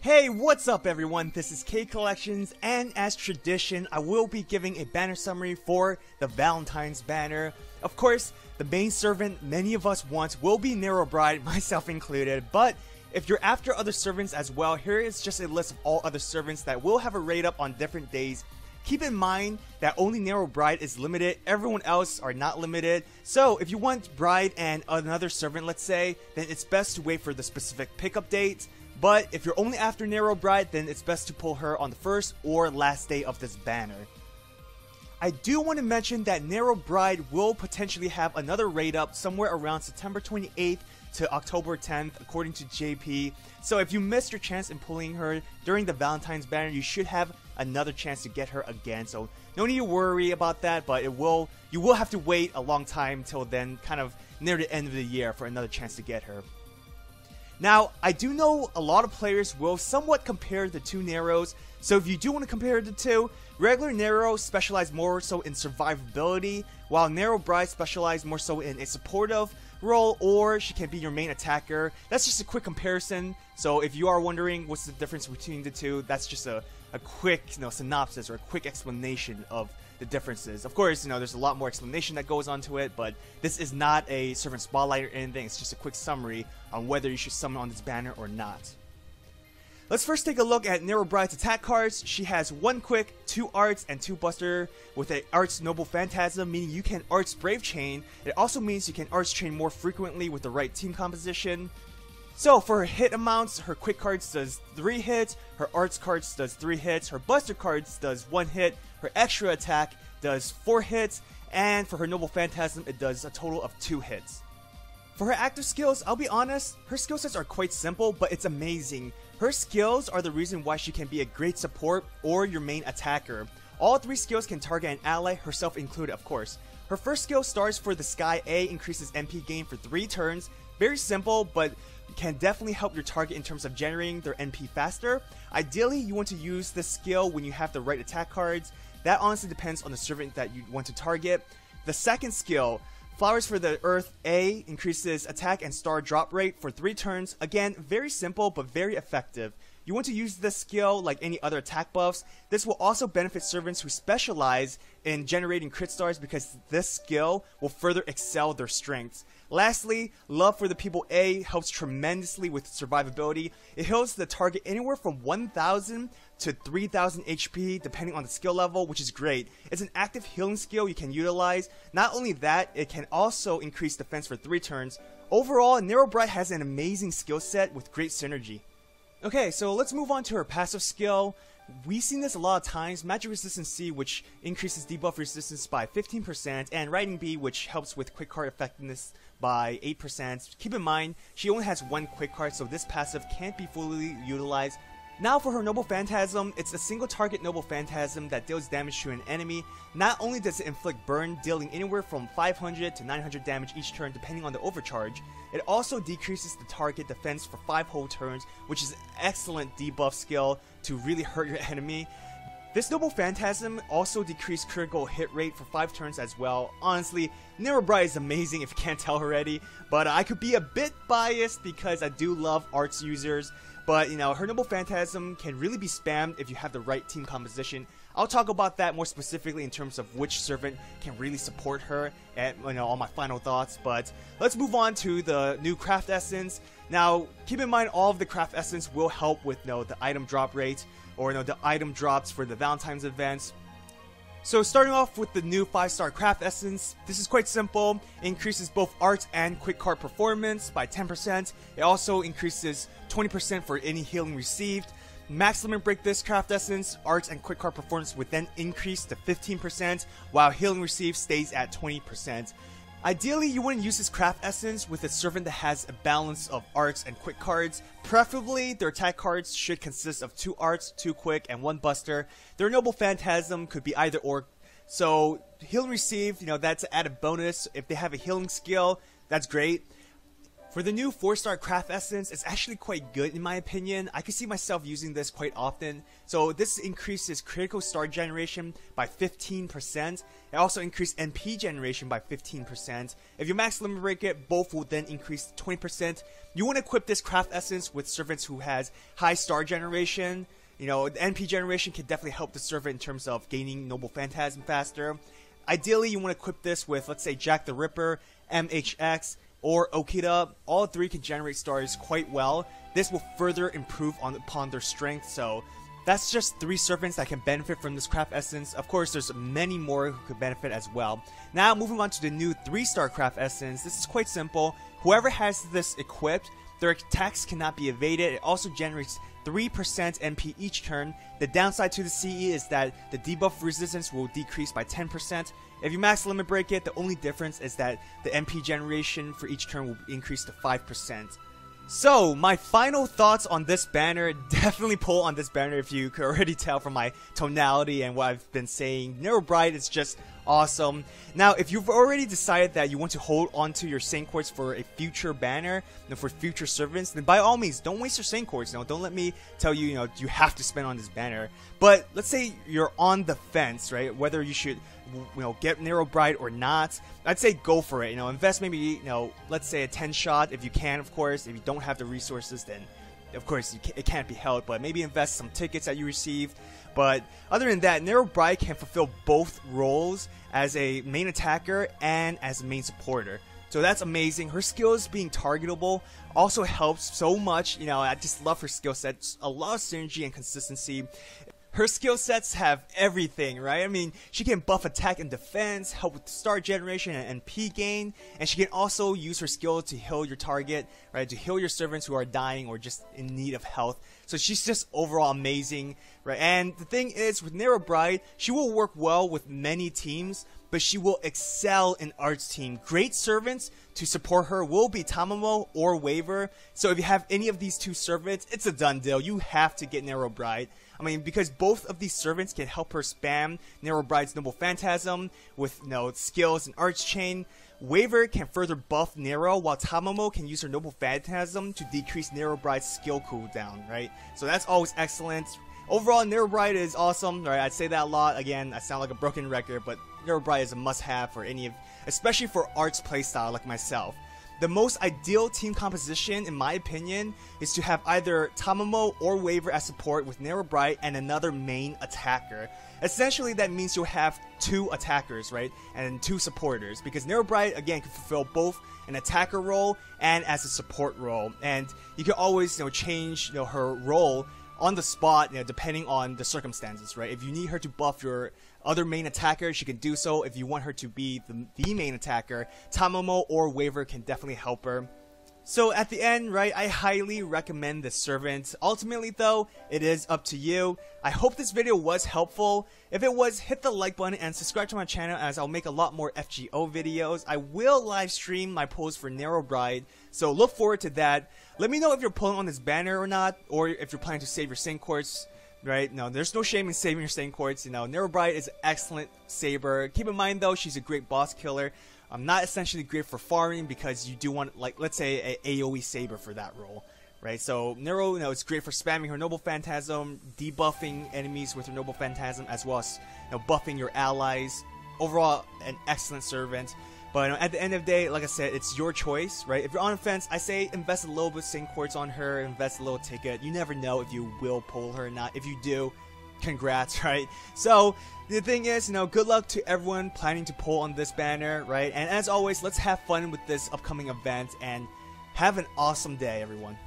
Hey, what's up everyone? This is K Collections, and as tradition, I will be giving a banner summary for the Valentine's banner. Of course, the main servant many of us want will be Nero Bride, myself included, but if you're after other servants as well, here is just a list of all other servants that will have a rate up on different days. Keep in mind that only Nero Bride is limited, everyone else are not limited. So if you want Bride and another servant, let's say, then it's best to wait for the specific pickup date. But if you're only after Nero Bride, then it's best to pull her on the first or last day of this banner. I do want to mention that Nero Bride will potentially have another raid up somewhere around September 28th to October 10th according to JP. So if you missed your chance in pulling her during the Valentine's banner, you should have another chance to get her again. So no need to worry about that, but you will have to wait a long time till then, kind of near the end of the year, for another chance to get her. Now, I do know a lot of players will somewhat compare the two Neros, so if you do want to compare the two, regular Nero specializes more so in survivability, while Nero Bride specializes more so in a supportive role, or she can be your main attacker. That's just a quick comparison, so if you are wondering what's the difference between the two, that's just a quick synopsis or a quick explanation of the differences. Of course, there's a lot more explanation that goes onto it, but this is not a servant spotlight or anything. It's just a quick summary on whether you should summon on this banner or not. Let's first take a look at Nero Bride's attack cards. She has 1 quick, 2 arts, and 2 buster with a arts noble phantasm, meaning you can arts brave chain. It also means you can arts chain more frequently with the right team composition. So for her hit amounts, her quick cards does 3 hits, her arts cards does 3 hits, her buster cards does 1 hit, her extra attack does 4 hits, and for her noble phantasm it does a total of 2 hits. For her active skills, I'll be honest, her skill sets are quite simple, but it's amazing. Her skills are the reason why she can be a great support or your main attacker. All 3 skills can target an ally, herself included of course. Her first skill starts for the Sky A, increases MP gain for 3 turns. Very simple, but can definitely help your target in terms of generating their NP faster. Ideally, you want to use this skill when you have the right attack cards. That honestly depends on the servant that you want to target. The second skill, Flowers for the Earth A, increases attack and star drop rate for 3 turns. Again, very simple but very effective. You want to use this skill like any other attack buffs. This will also benefit servants who specialize in generating crit stars because this skill will further excel their strengths. Lastly, Love for the People A helps tremendously with survivability. It heals the target anywhere from 1000 to 3000 HP depending on the skill level, which is great. It's an active healing skill you can utilize. Not only that, it can also increase defense for 3 turns. Overall, Nero Bride has an amazing skill set with great synergy. Okay, so let's move on to her passive skill. We've seen this a lot of times. Magic Resistance C, which increases debuff resistance by 15%, and Riding B, which helps with quick card effectiveness by 8%. Keep in mind, she only has 1 quick card, so this passive can't be fully utilized. Now for her Noble Phantasm, it's a single target Noble Phantasm that deals damage to an enemy. Not only does it inflict burn, dealing anywhere from 500 to 900 damage each turn depending on the overcharge, it also decreases the target defense for 5 whole turns, which is an excellent debuff skill to really hurt your enemy. This Noble Phantasm also decreased critical hit rate for 5 turns as well. Honestly, Nero Bride is amazing if you can't tell already, but I could be a bit biased because I do love arts users. But, her Noble Phantasm can really be spammed if you have the right team composition. I'll talk about that more specifically in terms of which servant can really support her and, all my final thoughts. But let's move on to the new craft essence. Now, keep in mind all of the craft essence will help with, the item drop rate or, the item drops for the Valentine's events. So starting off with the new 5-star craft essence, this is quite simple. It increases both arts and quick card performance by 10%. It also increases 20% for any healing received. Max limit break this craft essence, arts and quick card performance would then increase to 15%, while healing received stays at 20%. Ideally, you wouldn't use this craft essence with a servant that has a balance of arts and quick cards. Preferably, their attack cards should consist of 2 arts, 2 quick, and 1 buster. Their Noble Phantasm could be either or. So, healing received, that's an added bonus. If they have a healing skill, that's great. For the new 4-star craft essence, it's actually quite good in my opinion. I can see myself using this quite often. So this increases critical star generation by 15%. It also increased NP generation by 15%. If you max limit break it, both will then increase 20%. You want to equip this craft essence with servants who has high star generation. You know, the NP generation can definitely help the servant in terms of gaining Noble Phantasm faster. Ideally, you want to equip this with, let's say, Jack the Ripper, MHX, or Okita. All three can generate stars quite well. This will further improve upon their strength, so that's just 3 servants that can benefit from this craft essence. Of course, there's many more who could benefit as well. Now, moving on to the new 3-star craft essence. This is quite simple. Whoever has this equipped, their attacks cannot be evaded. It also generates 3% NP each turn. The downside to the CE is that the debuff resistance will decrease by 10%. If you max limit break it, the only difference is that the NP generation for each turn will increase to 5%. So, my final thoughts on this banner, definitely pull on this banner if you could already tell from my tonality and what I've been saying. Nero Bride is just awesome. Now, if you've already decided that you want to hold on to your Saint Quartz for a future banner, and for future servants, then by all means, don't waste your Saint Quartz. Don't let me tell you, you have to spend on this banner. But let's say you're on the fence, right? Whether you should, get Nero Bride or not, I'd say go for it. Invest maybe, let's say a 10 shot if you can, of course. If you don't have the resources, then of course it can't be held, but maybe invest some tickets that you received. But other than that, Nero Bride can fulfill both roles as a main attacker and as a main supporter. So that's amazing. Her skills being targetable also helps so much. I just love her skill sets. A lot of synergy and consistency. Her skill sets have everything, right? I mean, she can buff attack and defense, help with star generation and NP gain, and she can also use her skill to heal your target, right? To heal your servants who are dying or just in need of health. So she's just overall amazing, right? And the thing is, with Nero Bride, she will work well with many teams, but she will excel in Art's team. Great servants to support her will be Tamamo or Waver. So if you have any of these 2 servants, it's a done deal. You have to get Nero Bride. I mean, because both of these servants can help her spam Nero Bride's Noble Phantasm with skills and Arch Chain. Waver can further buff Nero, while Tamamo can use her Noble Phantasm to decrease Nero Bride's skill cooldown, right? So that's always excellent. Overall, Nero Bride is awesome, right? I'd say that a lot. Again, I sound like a broken record, but Nero Bride is a must-have for especially for Art's playstyle like myself. The most ideal team composition, in my opinion, is to have either Tamamo or Waver as support with Nero Bride and another main attacker. Essentially, that means you'll have 2 attackers, right? And 2 supporters, because Nero Bride, again, can fulfill both an attacker role and as a support role. And you can always, change, her role on the spot, depending on the circumstances, right? If you need her to buff your other main attacker, she can do so. If you want her to be the main attacker, Tamamo or Waver can definitely help her. So at the end, right, I highly recommend this servant. Ultimately though, it is up to you. I hope this video was helpful. If it was, hit the like button and subscribe to my channel, as I'll make a lot more FGO videos. I will live stream my pulls for Nero Bride, so look forward to that. Let me know if you're pulling on this banner or not, or if you're planning to save your Saint Quartz. Right? No, there's no shame in saving your Saint Quartz. Nero Bride is an excellent saber. Keep in mind though, she's a great boss killer. Not essentially great for farming, because you do want, like, let's say, a AoE saber for that role, right? So Nero, it's great for spamming her Noble Phantasm, debuffing enemies with her Noble Phantasm, as well as buffing your allies. Overall, an excellent servant. But at the end of the day, like I said, it's your choice, right? If you're on the fence, I say invest a little bit of Saint Quartz on her, invest a little ticket. You never know if you will pull her or not. If you do, congrats, right? So the thing is, good luck to everyone planning to pull on this banner, right? And as always, let's have fun with this upcoming event and have an awesome day, everyone.